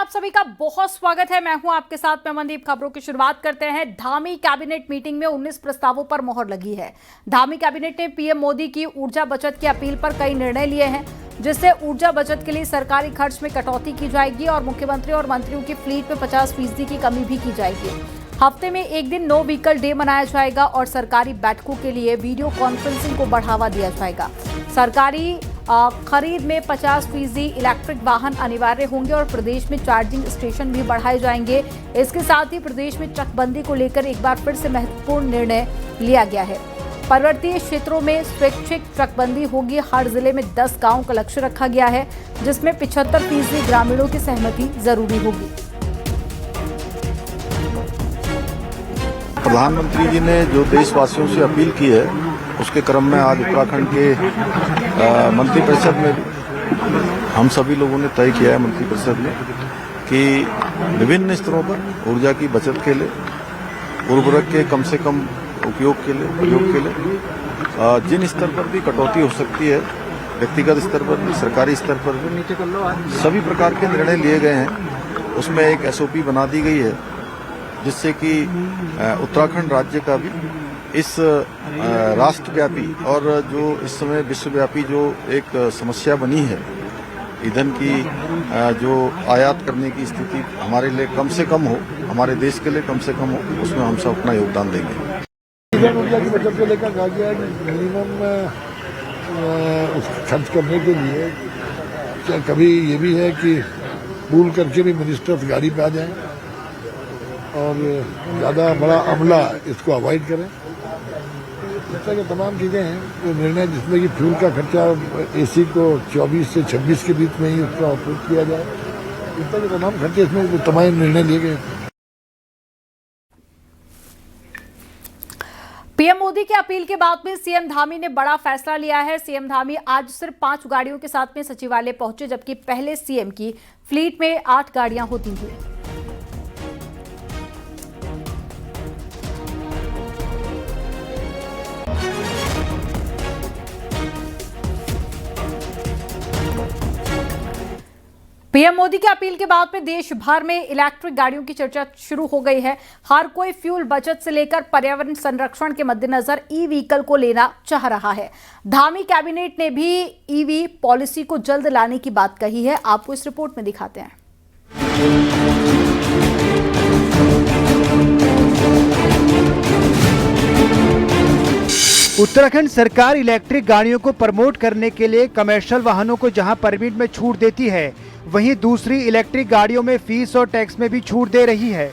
आप सभी का बहुत स्वागत है। मैं हूं आपके साथ में मनदीप। खबरों की शुरुआत करते हैं। धामी कैबिनेट मीटिंग में 19 प्रस्तावों पर मोहर लगी है। धामी कैबिनेट ने पीएम मोदी की ऊर्जा बचत की अपील पर कई निर्णय लिए हैं, जिससे ऊर्जा बचत के लिए सरकारी खर्च में कटौती की जाएगी और मुख्यमंत्री और मंत्रियों की फ्लीट में 50% की कमी भी की जाएगी। हफ्ते में एक दिन नो व्हीकल डे मनाया जाएगा और सरकारी बैठकों के लिए वीडियो कॉन्फ्रेंसिंग को बढ़ावा दिया जाएगा। सरकारी खरीद में 50% इलेक्ट्रिक वाहन अनिवार्य होंगे और प्रदेश में चार्जिंग स्टेशन भी बढ़ाए जाएंगे। इसके साथ ही प्रदेश में चकबंदी को लेकर एक बार फिर से महत्वपूर्ण निर्णय लिया गया है। पर्वतीय क्षेत्रों में स्वैच्छिक चकबंदी होगी। हर जिले में 10 गांव का लक्ष्य रखा गया है, जिसमें 75% ग्रामीणों की सहमति जरूरी होगी। प्रधानमंत्री जी ने जो देशवासियों से अपील की है, उसके क्रम में आज उत्तराखंड के मंत्रिपरिषद में हम सभी लोगों ने तय किया है मंत्रिपरिषद में कि विभिन्न स्तरों पर ऊर्जा की बचत के लिए, उर्वरक के कम से कम उपयोग के लिए जिन स्तर पर भी कटौती हो सकती है, व्यक्तिगत स्तर पर भी, सरकारी स्तर पर भी सभी प्रकार के निर्णय लिए गए हैं। उसमें एक एसओपी बना दी गई है, जिससे कि उत्तराखंड राज्य का भी इस राष्ट्रव्यापी और जो इस समय विश्वव्यापी जो एक समस्या बनी है, ईंधन की जो आयात करने की स्थिति हमारे लिए कम से कम हो, हमारे देश के लिए कम से कम हो, उसमें हम सब अपना योगदान देंगे। ईंधन ऊर्जा की बचत को लेकर कहा गया है कि मिनिमम खर्च करने के लिए कभी ये भी है कि भूल करके भी मिनिस्टर्स गाड़ी पे आ जाएं और ज़्यादा बड़ा अमला इसको अवॉइड करें। इस तरह की तमाम चीज़ें हैं जो निर्णय, जिसमें कि फ्यूल का खर्चा एसी को 24 से 26 के बीच में ही उसका ऑपरेट किया जाए। इस तरह के तमाम खर्चे इसमें तमाम निर्णय लिए गए। पीएम मोदी की अपील के बाद में सीएम धामी ने बड़ा फैसला लिया है। सीएम धामी आज सिर्फ 5 गाड़ियों के साथ में सचिवालय पहुंचे, जबकि पहले सीएम की फ्लीट में 8 गाड़ियां होती थी। पीएम मोदी की अपील के बाद में देश भर में इलेक्ट्रिक गाड़ियों की चर्चा शुरू हो गई है। हर कोई फ्यूल बचत से लेकर पर्यावरण संरक्षण के मद्देनजर ई व्हीकल को लेना चाह रहा है। धामी कैबिनेट ने भी ईवी पॉलिसी को जल्द लाने की बात कही है। आपको इस रिपोर्ट में दिखाते हैं। उत्तराखंड सरकार इलेक्ट्रिक गाड़ियों को प्रमोट करने के लिए कमर्शियल वाहनों को जहां परमिट में छूट देती है, वहीं दूसरी इलेक्ट्रिक गाड़ियों में फीस और टैक्स में भी छूट दे रही है।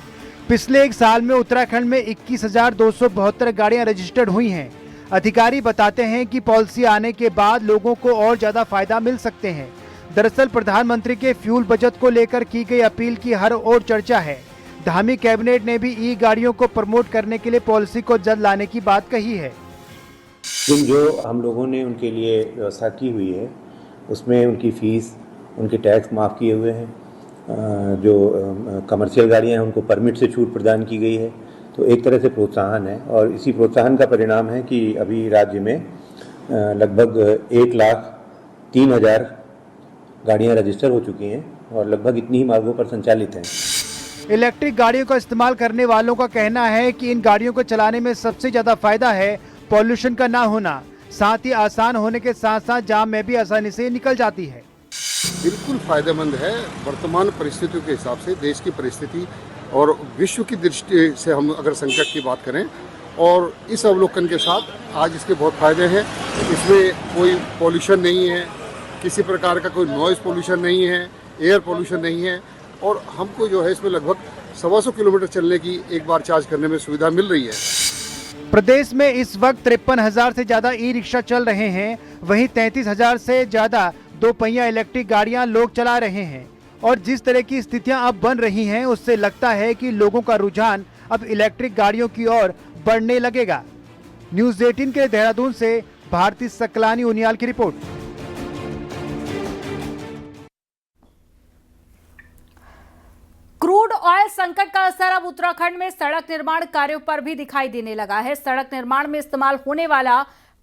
पिछले एक साल में उत्तराखंड में 21,272 गाड़ियां रजिस्टर्ड हुई हैं। अधिकारी बताते हैं कि पॉलिसी आने के बाद लोगों को और ज्यादा फायदा मिल सकते हैं। दरअसल प्रधानमंत्री के फ्यूल बचत को लेकर की गई अपील की हर ओर चर्चा है। धामी कैबिनेट ने भी ई गाड़ियों को प्रमोट करने के लिए पॉलिसी को जल्द लाने की बात कही है। जो हम लोगों ने उनके लिए व्यवस्था की हुई है, उसमें उनकी फ़ीस, उनके टैक्स माफ़ किए हुए हैं। जो कमर्शियल गाड़ियां हैं उनको परमिट से छूट प्रदान की गई है। तो एक तरह से प्रोत्साहन है और इसी प्रोत्साहन का परिणाम है कि अभी राज्य में लगभग 1,03,000 गाड़ियां रजिस्टर हो चुकी हैं और लगभग इतनी ही मार्गों पर संचालित हैं। इलेक्ट्रिक गाड़ियों का इस्तेमाल करने वालों का कहना है कि इन गाड़ियों को चलाने में सबसे ज्यादा फायदा है पॉल्यूशन का ना होना, साथ ही आसान होने के साथ साथ जाम में भी आसानी से निकल जाती है। बिल्कुल फायदेमंद है। वर्तमान परिस्थितियों के हिसाब से, देश की परिस्थिति और विश्व की दृष्टि से हम अगर संकट की बात करें, और इस अवलोकन के साथ आज इसके बहुत फायदे हैं। इसमें कोई पॉल्यूशन नहीं है, किसी प्रकार का कोई नॉइज पॉल्यूशन नहीं है, एयर पॉल्यूशन नहीं है, और हमको जो है इसमें लगभग 125 किलोमीटर चलने की एक बार चार्ज करने में सुविधा मिल रही है। प्रदेश में इस वक्त 53,000 से ज्यादा ई रिक्शा चल रहे हैं, वहीं 33,000 से ज्यादा 2 पहिया इलेक्ट्रिक गाड़ियां लोग चला रहे हैं। और जिस तरह की स्थितियां अब बन रही हैं, उससे लगता है कि लोगों का रुझान अब इलेक्ट्रिक गाड़ियों की ओर बढ़ने लगेगा। न्यूज़ 18 के देहरादून से भारती सकलानी उनियाल की रिपोर्ट। क्रूड ऑयल संकट का असर अब उत्तराखंड में सड़क निर्माण कार्यों पर भी दिखाई देने लगा है। सड़क निर्माण में इस्तेमाल होने वाला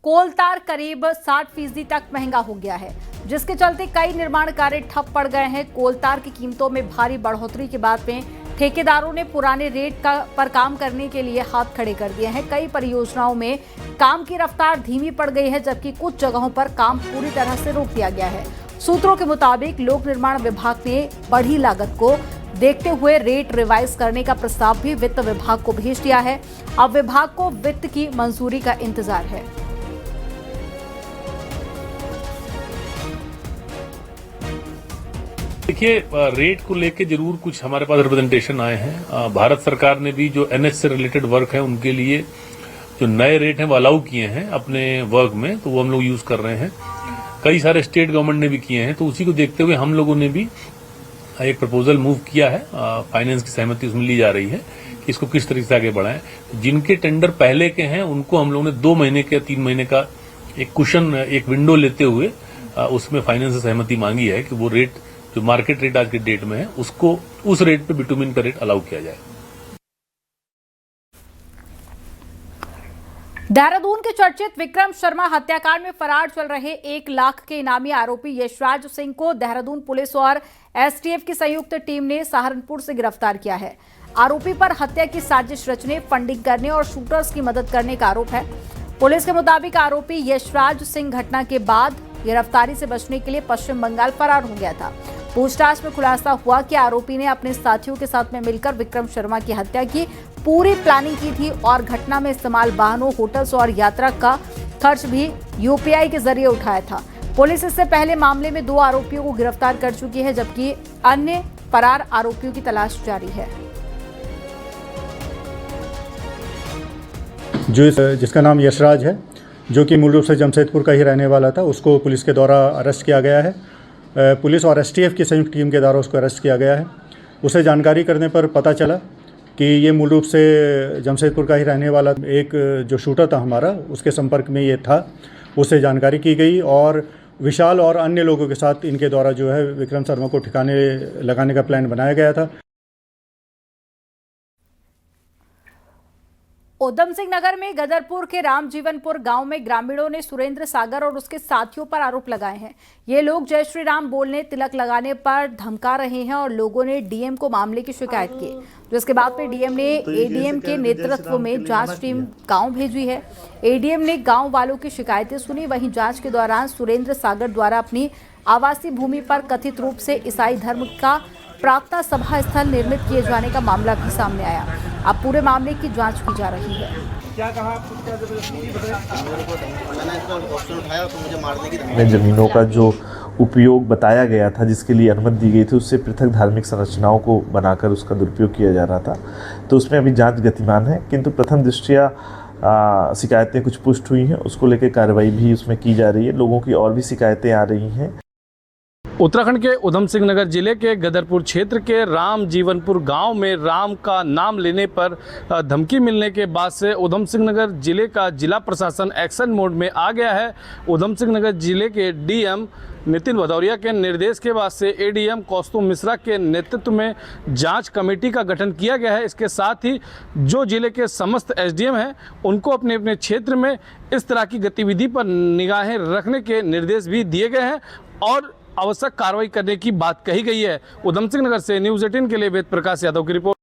कोलतार करीब 60% तक महंगा हो गया है, जिसके चलते कई निर्माण कार्य ठप पड़ गए हैं। कोलतार की कीमतों में भारी बढ़ोतरी के बाद में ठेकेदारों ने पुराने रेट पर काम करने के लिए हाथ खड़े कर दिए हैं। कई परियोजनाओं में काम की रफ्तार धीमी पड़ गई है, जबकि कुछ जगहों पर काम पूरी तरह से रोक दिया गया है। सूत्रों के मुताबिक लोक निर्माण विभाग ने बढ़ी लागत को देखते हुए रेट रिवाइज करने का प्रस्ताव भी वित्त विभाग को भेज दिया है। अब विभाग को वित्त की मंजूरी का इंतजार है। देखिए, रेट को लेके जरूर कुछ हमारे पास रिप्रेजेंटेशन आए हैं। भारत सरकार ने भी जो एनएच से रिलेटेड वर्क है उनके लिए जो नए रेट हैं वो अलाउ किए हैं अपने वर्क में, तो वो हम लोग यूज कर रहे हैं। कई सारे स्टेट गवर्नमेंट ने भी किए हैं, तो उसी को देखते हुए हम लोगों ने भी एक प्रपोजल मूव किया है। फाइनेंस की सहमति उसमें ली जा रही है कि इसको किस तरीके से आगे बढ़ाएं। जिनके टेंडर पहले के हैं उनको हम लोगों ने 2 महीने के 3 महीने का एक कुशन, एक विंडो लेते हुए उसमें फाइनेंस से सहमति मांगी है कि वो रेट जो मार्केट रेट आज के डेट में है उसको उस रेट पे बिटुमिन का रेट अलाउ किया जाए। देहरादून के चर्चित विक्रम शर्मा हत्याकांड में फरार चल रहे 1 लाख के इनामी आरोपी यशराज सिंह को देहरादून पुलिस और एसटीएफ की संयुक्त टीम ने सहारनपुर से गिरफ्तार किया है। आरोपी पर हत्या की साजिश रचने, फंडिंग करने और शूटर्स की मदद करने का आरोप है। पुलिस के मुताबिक आरोपी यशराज सिंह घटना के बाद गिरफ्तारी से बचने के लिए पश्चिम बंगाल फरार हो गया था। पूछताछ में खुलासा हुआ कि आरोपी ने अपने साथियों के साथ में मिलकर विक्रम शर्मा की हत्या की पूरी प्लानिंग की थी और घटना में इस्तेमाल वाहनों, होटल्स और यात्रा का खर्च भी यूपीआई के जरिए उठाया था। पुलिस इससे पहले मामले में 2 आरोपियों को गिरफ्तार कर चुकी है, जबकि अन्य फरार आरोपियों की तलाश जारी है। जिसका नाम यशराज है, जो कि मूल रूप से जमशेदपुर का ही रहने वाला था, उसको पुलिस के द्वारा अरेस्ट किया गया है। पुलिस और एसटीएफ की संयुक्त टीम के द्वारा उसको अरेस्ट किया गया है। उसे जानकारी करने पर पता चला कि ये मूल रूप से जमशेदपुर का ही रहने वाला एक जो शूटर था हमारा, उसके संपर्क में ये था। उससे जानकारी की गई और विशाल और अन्य लोगों के साथ इनके द्वारा जो है विक्रम शर्मा को ठिकाने लगाने का प्लान बनाया गया था। उधम सिंह नगर में गदरपुर के रामजीवनपुर गांव में ग्रामीणों ने सुरेंद्र सागर और उसके साथियों पर आरोप लगाए हैं। ये लोग जय श्री राम बोलने, तिलक लगाने पर धमका रहे हैं और लोगों ने डीएम को मामले की शिकायत की, जिसके बाद में डीएम ने एडीएम के नेतृत्व में जांच टीम गांव भेजी है। एडीएम ने गांव वालों की शिकायतें सुनी। वहीं जांच के दौरान सुरेंद्र सागर द्वारा अपनी आवासीय भूमि पर कथित रूप से ईसाई धर्म का प्रार्थना सभा स्थल निर्मित किए जाने का मामला भी सामने आया। अब पूरे मामले की जांच की जा रही है। क्या कहा आपको? क्या जबरदस्ती बताया? मैंने इसका क्वेश्चन उठाया तो मुझे मारने की में जमीनों का जो उपयोग बताया गया था, जिसके लिए अनुमति दी गई थी, उससे पृथक धार्मिक संरचनाओं को बनाकर उसका दुरुपयोग किया जा रहा था। तो उसमें अभी जांच गतिमान है, किंतु प्रथम दृष्टया शिकायतें कुछ पुष्ट हुई हैं, उसको लेकर कार्रवाई भी उसमें की जा रही है। लोगों की और भी शिकायतें आ रही हैं। उत्तराखंड के उधम सिंह नगर जिले के गदरपुर क्षेत्र के राम जीवनपुर गांव में राम का नाम लेने पर धमकी मिलने के बाद से उधम सिंह नगर जिले का जिला प्रशासन एक्शन मोड में आ गया है। उधम सिंह नगर जिले के डीएम नितिन भदौरिया के निर्देश के बाद से एडीएम कौस्तुभ मिश्रा के नेतृत्व में जांच कमेटी का गठन किया गया है। इसके साथ ही जो जिले के समस्त एसडीएम हैं उनको अपने अपने क्षेत्र में इस तरह की गतिविधि पर निगाहें रखने के निर्देश भी दिए गए हैं और आवश्यक कार्रवाई करने की बात कही गई है। उधम सिंह नगर से न्यूज़ 18 के लिए वेद प्रकाश यादव की रिपोर्ट।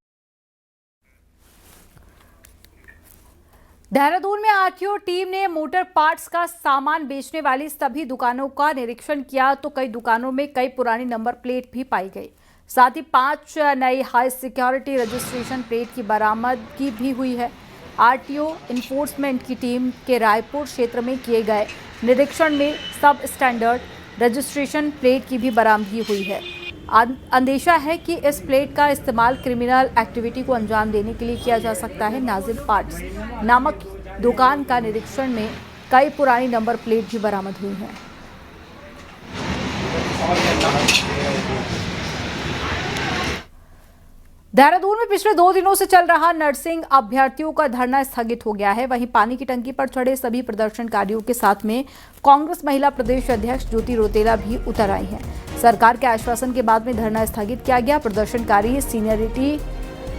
देहरादून में आरटीओ टीम ने मोटर पार्ट्स का सामान बेचने वाली सभी दुकानों का निरीक्षण किया, तो कई दुकानों में कई पुरानी नंबर प्लेट भी पाई गई। साथ ही 5 नई हाई सिक्योरिटी रजिस्ट्रेशन प्लेट की बरामदगी भी हुई है। आरटीओ इन्फोर्समेंट की टीम के रायपुर क्षेत्र में किए गए निरीक्षण में सब स्टैंडर्ड रजिस्ट्रेशन प्लेट की भी बरामदगी हुई है। अंदेशा है कि इस प्लेट का इस्तेमाल क्रिमिनल एक्टिविटी को अंजाम देने के लिए किया जा सकता है। नाजिल पार्ट्स नामक दुकान का निरीक्षण में कई पुरानी नंबर प्लेट भी बरामद हुई हैं। देहरादून में पिछले 2 दिनों से चल रहा नर्सिंग अभ्यर्थियों का धरना स्थगित हो गया है। वहीं पानी की टंकी पर चढ़े सभी प्रदर्शनकारियों के साथ में कांग्रेस महिला प्रदेश अध्यक्ष ज्योति रौतेला भी उतर आई हैं। सरकार के आश्वासन के बाद में धरना स्थगित किया गया। प्रदर्शनकारी सीनियरिटी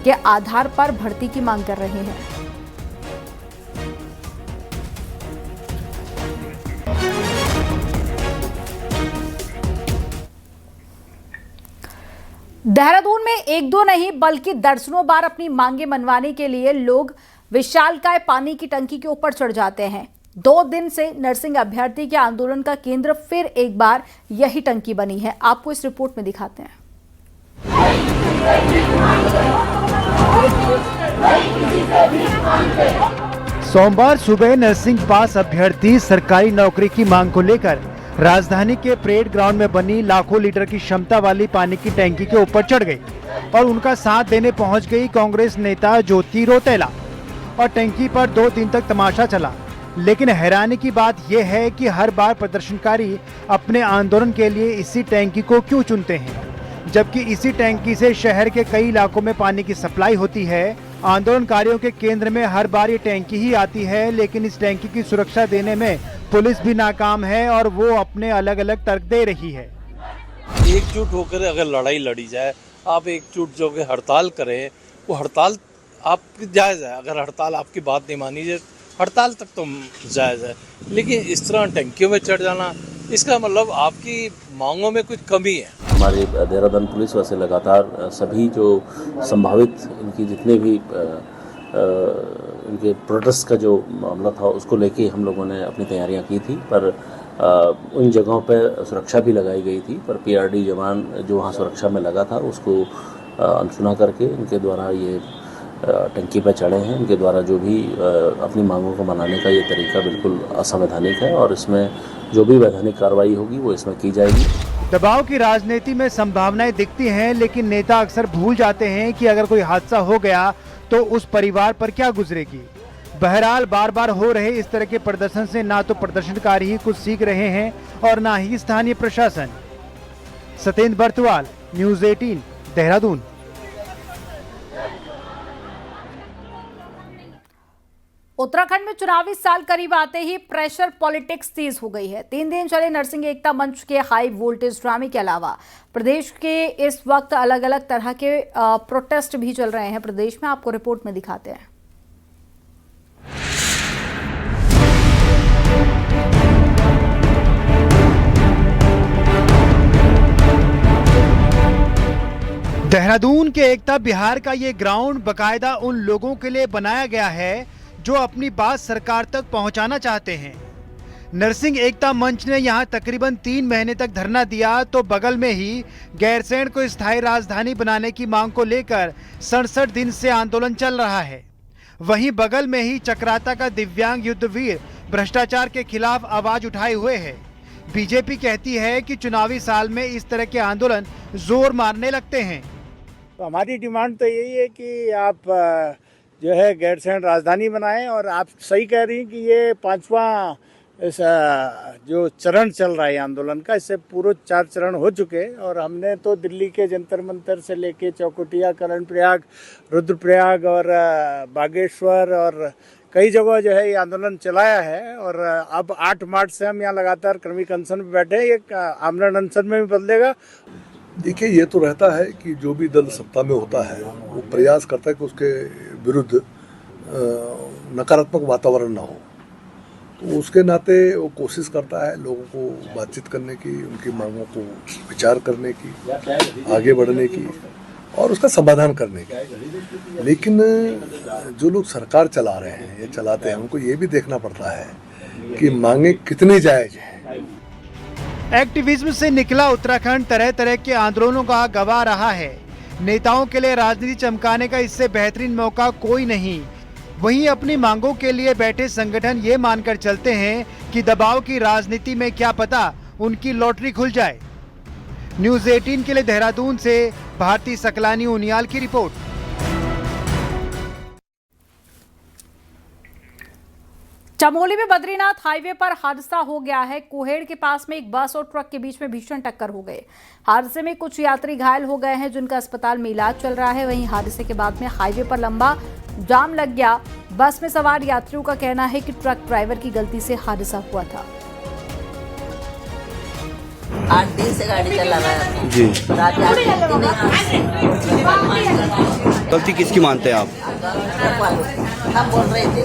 के आधार पर भर्ती की मांग कर रहे हैं। देहरादून में एक दो नहीं बल्कि दर्जनों बार अपनी मांगे मनवाने के लिए लोग विशालकाय पानी की टंकी के ऊपर चढ़ जाते हैं। 2 दिन से नर्सिंग अभ्यर्थी के आंदोलन का केंद्र फिर एक बार यही टंकी बनी है। आपको इस रिपोर्ट में दिखाते हैं। सोमवार सुबह नर्सिंग पास अभ्यर्थी सरकारी नौकरी की मांग को लेकर राजधानी के परेड ग्राउंड में बनी लाखों लीटर की क्षमता वाली पानी की टैंकी के ऊपर चढ़ गई और उनका साथ देने पहुंच गई कांग्रेस नेता ज्योति रौतेला और टैंकी पर 2 दिन तक तमाशा चला। लेकिन हैरानी की बात यह है कि हर बार प्रदर्शनकारी अपने आंदोलन के लिए इसी टैंकी को क्यों चुनते हैं, जबकि इसी टैंकी से शहर के कई इलाकों में पानी की सप्लाई होती है। आंदोलनकारियों के केंद्र में हर बार ये टैंकी ही आती है, लेकिन इस टैंकी की सुरक्षा देने में पुलिस भी नाकाम है और वो अपने अलग अलग तर्क दे रही है। एकजुट होकर अगर लड़ाई लड़ी जाए, आप एकजुट होकर हड़ताल करें, वो हड़ताल आपकी जायज़ है। अगर हड़ताल आपकी बात नहीं मानी जाए, हड़ताल तक तो जायज़ है, लेकिन इस तरह टंकियों में चढ़ जाना, इसका मतलब आपकी मांगों में कुछ कमी है। हमारे देहरादून पुलिस वैसे लगातार सभी जो संभावित इनकी जितने भी इनके प्रोटेस्ट का जो मामला था उसको लेके हम लोगों ने अपनी तैयारियां की थी, पर उन जगहों पर सुरक्षा भी लगाई गई थी, पर पीआरडी जवान जो वहाँ सुरक्षा में लगा था उसको अनसुना करके इनके द्वारा ये टंकी पर चढ़े हैं। इनके द्वारा जो भी अपनी मांगों को मनाने का ये तरीका बिल्कुल असंवैधानिक है और इसमें जो भी वैधानिक कार्रवाई होगी वो इसमें की जाएगी। दबाव की राजनीति में संभावनाएं दिखती हैं, लेकिन नेता अक्सर भूल जाते हैं कि अगर कोई हादसा हो गया तो उस परिवार पर क्या गुजरेगी। बहरहाल बार बार हो रहे इस तरह के प्रदर्शन से ना तो प्रदर्शनकारी ही कुछ सीख रहे हैं और ना ही स्थानीय प्रशासन। सत्येंद्र बर्तवाल, न्यूज़ 18, देहरादून। उत्तराखंड में चुनावी साल करीब आते ही प्रेशर पॉलिटिक्स तेज हो गई है। 3 दिन चले नरसिंह एकता मंच के हाई वोल्टेज ड्रामे के अलावा प्रदेश के इस वक्त अलग अलग तरह के प्रोटेस्ट भी चल रहे हैं प्रदेश में। आपको रिपोर्ट में दिखाते हैं। देहरादून के एकता विहार का ये ग्राउंड बकायदा उन लोगों के लिए बनाया गया है जो अपनी बात सरकार तक पहुंचाना चाहते हैं। नरसिंह एकता मंच ने यहां तकरीबन 3 महीने तक धरना दिया तो बगल में ही गैरसैंण को स्थायी राजधानी बनाने की मांग को लेकर 67 दिन से आंदोलन चल रहा है। वहीं बगल में ही चक्राता का दिव्यांग युद्धवीर भ्रष्टाचार के खिलाफ आवाज उठाए हुए है। बीजेपी कहती है कि चुनावी साल में इस तरह के आंदोलन जोर मारने लगते हैं। तो हमारी डिमांड तो यही है कि आप जो है गैरसैंण राजधानी बनाएं, और आप सही कह रही हैं कि ये 5वां जो चरण चल रहा है आंदोलन का, इससे पूरे 4 चरण हो चुके और हमने तो दिल्ली के जंतर मंतर से लेके चौकुटिया, कर्णप्रयाग, रुद्रप्रयाग और बागेश्वर और कई जगह जो है ये आंदोलन चलाया है। और अब 8 मार्च से हम यहाँ लगातार क्रमिक अनशन में बैठे हैं, ये आमरण अनशन में भी बदलेगा। देखिए, ये तो रहता है कि जो भी दल सत्ता में होता है वो प्रयास करता है कि उसके विरुद्ध नकारात्मक वातावरण ना हो, तो उसके नाते वो कोशिश करता है लोगों को बातचीत करने की, उनकी मांगों को विचार करने की, आगे बढ़ने की और उसका समाधान करने की। लेकिन जो लोग सरकार चला रहे हैं, ये चलाते हैं, उनको ये भी देखना पड़ता है कि मांगे कितनी जायज हैं। एक्टिविज्म से निकला उत्तराखंड तरह तरह के आंदोलनों का गवाह रहा है। नेताओं के लिए राजनीति चमकाने का इससे बेहतरीन मौका कोई नहीं। वहीं अपनी मांगों के लिए बैठे संगठन ये मानकर चलते हैं कि दबाव की राजनीति में क्या पता उनकी लॉटरी खुल जाए। न्यूज़ 18 के लिए देहरादून से भारती सकलानी उनियाल की रिपोर्ट। चमोली में बद्रीनाथ हाईवे पर हादसा हो गया है। कुहेड़ के पास में एक बस और ट्रक के बीच में भीषण टक्कर हो गई। हादसे में कुछ यात्री घायल हो गए हैं जिनका अस्पताल में इलाज चल रहा है। वहीं हादसे के बाद में हाईवे पर लंबा जाम लग गया। बस में सवार यात्रियों का कहना है कि ट्रक ड्राइवर की गलती से हादसा हुआ था। 8 दिन से गाड़ी चला रहा है जी। रात 8 गलती किसकी मानते हैं आप? हम बोल रहे थे,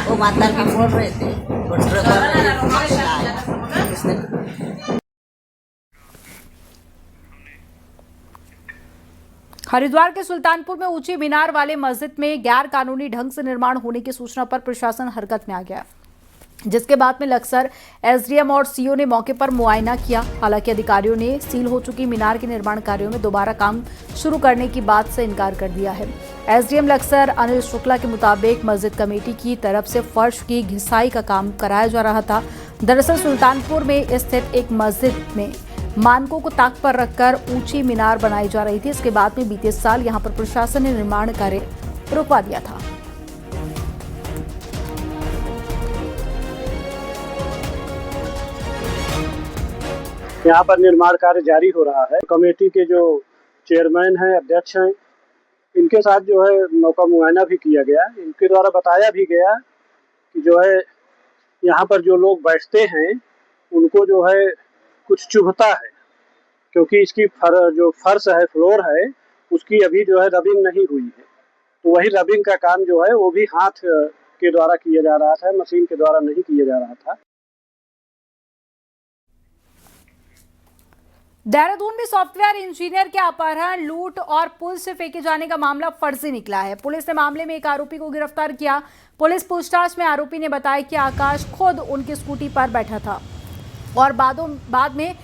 वो माता भी बोल रहे थे, हरिद्वार के सुल्तानपुर में ऊंची मीनार वाले मस्जिद में गैर कानूनी ढंग से निर्माण होने की सूचना पर प्रशासन हरकत में आ गया, जिसके बाद में लक्सर एसडीएम और सीओ ने मौके पर मुआयना किया। हालांकि अधिकारियों ने सील हो चुकी मीनार के निर्माण कार्यों में दोबारा काम शुरू करने की बात से इनकार कर दिया है। एसडीएम लक्सर अनिल शुक्ला के मुताबिक मस्जिद कमेटी की तरफ से फर्श की घिसाई का काम कराया जा रहा था। दरअसल सुल्तानपुर में स्थित एक मस्जिद में मानकों को ताक पर रखकर ऊंची मीनार बनाई जा रही थी। इसके बाद में बीते साल यहां पर प्रशासन ने निर्माण कार्य रुकवा दिया था। यहाँ पर निर्माण कार्य जारी हो रहा है। कमेटी के जो चेयरमैन हैं, अध्यक्ष हैं, इनके साथ जो है मौका मुआयना भी किया गया। इनके द्वारा बताया भी गया कि जो है यहाँ पर जो लोग बैठते हैं उनको जो है कुछ चुभता है, क्योंकि इसकी जो फर्श है, फ्लोर है, उसकी अभी जो है रबिंग नहीं हुई है। तो वही रबिंग का काम जो है वो भी हाथ के द्वारा किया जा रहा था, मशीन के द्वारा नहीं किया जा रहा था। देहरादून में सॉफ्टवेयर इंजीनियर के अपहरण, लूट और पुल से फेंके जाने का मामला फर्जी निकला है। पुलिस ने मामले में एक आरोपी को गिरफ्तार किया। पुलिस पूछताछ में आरोपी ने बताया कि आकाश खुद उनकी स्कूटी पर बैठा था और बाद में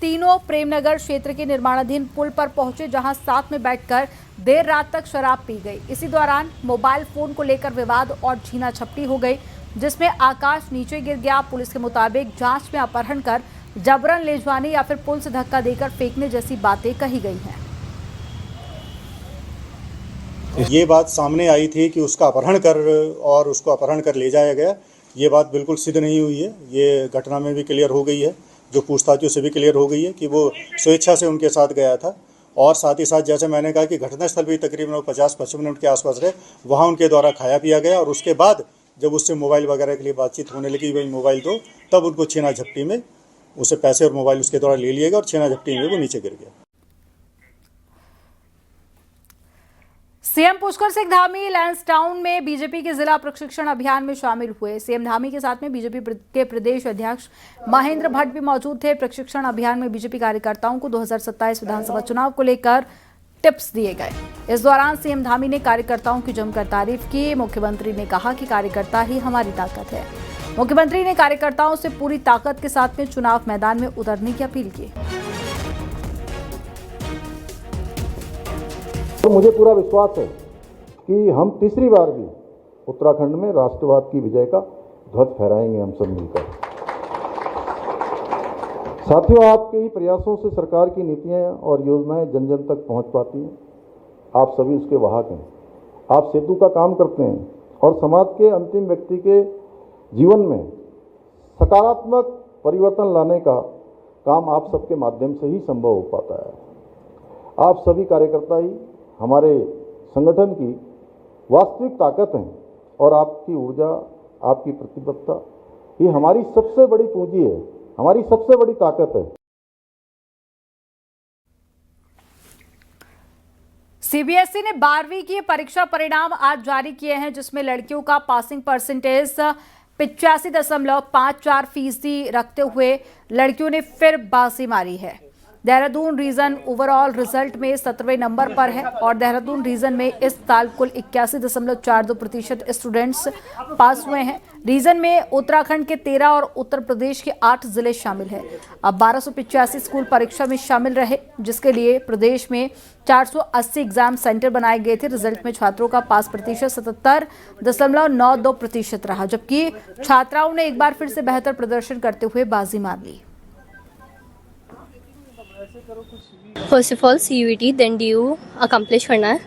तीनों प्रेमनगर क्षेत्र के निर्माणाधीन पुल पर पहुंचे, जहां साथ में बैठकर देर रात तक शराब पी गई। इसी दौरान मोबाइल फोन को लेकर विवाद और छीना झपटी हो गई, जिसमें आकाश नीचे गिर गया। पुलिस के मुताबिक जांच में अपहरण कर जबरन ले जाने या फिर पुल से धक्का देकर फेंकने जैसी बातें कही गई हैं। ये बात सामने आई थी कि उसका अपहरण कर और उसको अपहरण कर ले जाया गया। ये बात बिल्कुल सिद्ध नहीं हुई है। ये घटना में भी क्लियर हो गई है, जो पूछताछों से भी क्लियर हो गई है कि वो स्वेच्छा से उनके साथ गया था। और साथ ही साथ जैसे मैंने कहा कि घटनास्थल भी तकरीबन 50-55 मिनट के आसपास रहे, वहाँ उनके द्वारा खाया पिया गया और उसके बाद जब उससे मोबाइल वगैरह के लिए बातचीत होने लगी, भाई मोबाइल दो, तब उनको छीना झपटी में उसे पैसे और मोबाइल उसके द्वारा ले लिया गया और छीना झपटी में वो नीचे गिर गया। सीएम पुष्कर सिंह धामी लैंसडाउन में बीजेपी के जिला प्रशिक्षण अभियान में शामिल हुए। सीएम धामी के साथ में बीजेपी के प्रदेश अध्यक्ष महेंद्र भट्ट भी मौजूद थे। प्रशिक्षण अभियान में बीजेपी कार्यकर्ताओं को 2027 विधानसभा चुनाव को लेकर टिप्स दिए गए। इस दौरान सीएम धामी ने कार्यकर्ताओं की जमकर तारीफ की। मुख्यमंत्री ने कहा कि कार्यकर्ता ही हमारी ताकत है। मुख्यमंत्री ने कार्यकर्ताओं से पूरी ताकत के साथ में चुनाव मैदान में उतरने की अपील की। तो मुझे पूरा विश्वास है कि हम तीसरी बार भी उत्तराखंड में राष्ट्रवाद की विजय का ध्वज फहराएंगे हम सब मिलकर। साथियों, आपके ही प्रयासों से सरकार की नीतियां और योजनाएं जन जन तक पहुंच पाती हैं। आप सभी उसके वाहक हैं। आप सेतु का काम करते हैं और समाज के अंतिम व्यक्ति के जीवन में सकारात्मक परिवर्तन लाने का काम आप सबके माध्यम से ही संभव हो पाता है। आप सभी कार्यकर्ता ही हमारे संगठन की वास्तविक ताकत हैं और आपकी ऊर्जा, आपकी प्रतिबद्धता ये हमारी सबसे बड़ी पूंजी है, हमारी सबसे बड़ी ताकत है। सीबीएसई ने 12वीं की परीक्षा परिणाम आज जारी किए हैं, जिसमें लड़कियों का पासिंग परसेंटेज 85.54% रखते हुए लड़कियों ने फिर बाजी मारी है। देहरादून रीजन ओवरऑल रिजल्ट में 17वें नंबर पर है और देहरादून रीजन में इस साल कुल 81.42% स्टूडेंट्स पास हुए हैं। रीजन में उत्तराखंड के 13 और उत्तर प्रदेश के 8 जिले शामिल हैं। अब 1285 स्कूल परीक्षा में शामिल रहे, जिसके लिए प्रदेश में 480 एग्जाम सेंटर बनाए गए थे। रिजल्ट में छात्रों का पास प्रतिशत 77.92% रहा, जबकि छात्राओं ने एक बार फिर से बेहतर प्रदर्शन करते हुए बाजी मार ली। First of all CUET then DU accomplish करना है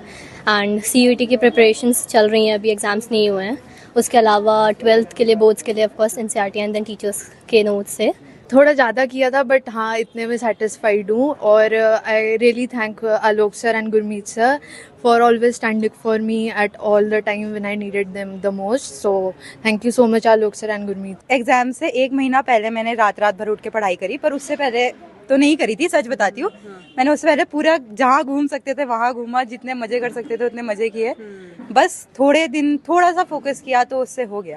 एंड CUET की प्रिपरेशंस चल रही हैं, अभी एग्ज़ाम्स नहीं हुए हैं। उसके अलावा 12th के लिए बोर्ड्स के लिए of course NCERT and then teachers के नोट्स से थोड़ा ज़्यादा किया था, बट हाँ इतने में सेटिस्फाइड हूँ। और I really thank Alok sir and Gurmeet sir for always standing for me at all the time when I needed them the most. So thank you so much Alok sir and Gurmeet. Exam से एक महीना पहले मैंने रात भर उठ के पढ़ाई करी, पर उससे पहले तो नहीं करी थी, सच बताती हूँ। मैंने उससे पहले पूरा जहाँ घूम सकते थे वहाँ घूमा, जितने मजे कर सकते थे उतने मजे किए। बस थोड़े दिन थोड़ा सा फोकस किया तो उससे हो गया।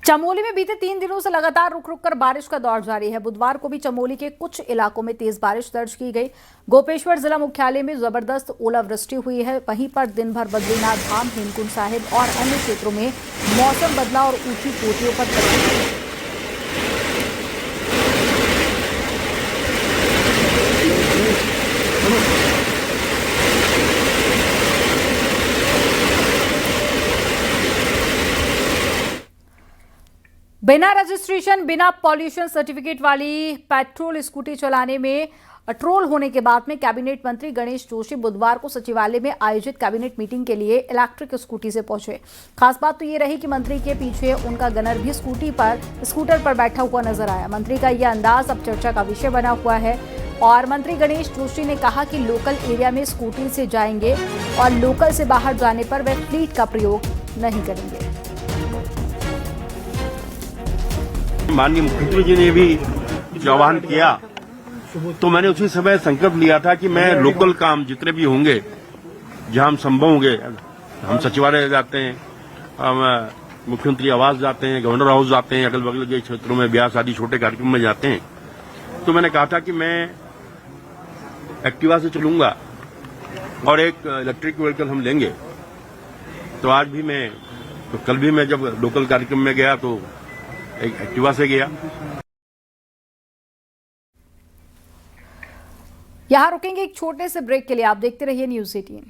चमोली में बीते 3 दिनों से लगातार रुक रुक कर बारिश का दौर जारी है। बुधवार को भी चमोली के कुछ इलाकों में तेज बारिश दर्ज की गई। गोपेश्वर जिला मुख्यालय में जबरदस्त ओलावृष्टि हुई है। वहीं पर दिन भर बद्रीनाथ धाम, हेमकुंड साहिब और अन्य क्षेत्रों में मौसम बदला और ऊंची चोटियों पर बिना रजिस्ट्रेशन, बिना पॉल्यूशन सर्टिफिकेट वाली पेट्रोल स्कूटी चलाने में ट्रोल होने के बाद में कैबिनेट मंत्री गणेश जोशी बुधवार को सचिवालय में आयोजित कैबिनेट मीटिंग के लिए इलेक्ट्रिक स्कूटी से पहुंचे। खास बात तो ये रही कि मंत्री के पीछे उनका गनर भी स्कूटर पर बैठा हुआ नजर आया। मंत्री का यह अंदाज अब चर्चा का विषय बना हुआ है और मंत्री गणेश जोशी ने कहा कि लोकल एरिया में स्कूटी से जाएंगे और लोकल से बाहर जाने पर वे फ्लीट का प्रयोग नहीं करेंगे। माननीय मुख्यमंत्री जी ने भी जो आह्वान किया तो मैंने उसी समय संकल्प लिया था कि मैं लोकल काम जितने भी होंगे, जहां हम संभव होंगे, हम सचिवालय जाते हैं, हम मुख्यमंत्री आवास जाते हैं, गवर्नर हाउस जाते हैं, अगल बगल के क्षेत्रों में ब्याह शादी छोटे कार्यक्रम में जाते हैं, तो मैंने कहा था कि मैं एक्टिवा से चलूंगा और एक इलेक्ट्रिक व्हीकल हम लेंगे। तो आज भी कल भी मैं जब लोकल कार्यक्रम में गया तो एक एक्टिवा से गया। यहां रुकेंगे एक छोटे से ब्रेक के लिए। आप देखते रहिए न्यूज़ 18।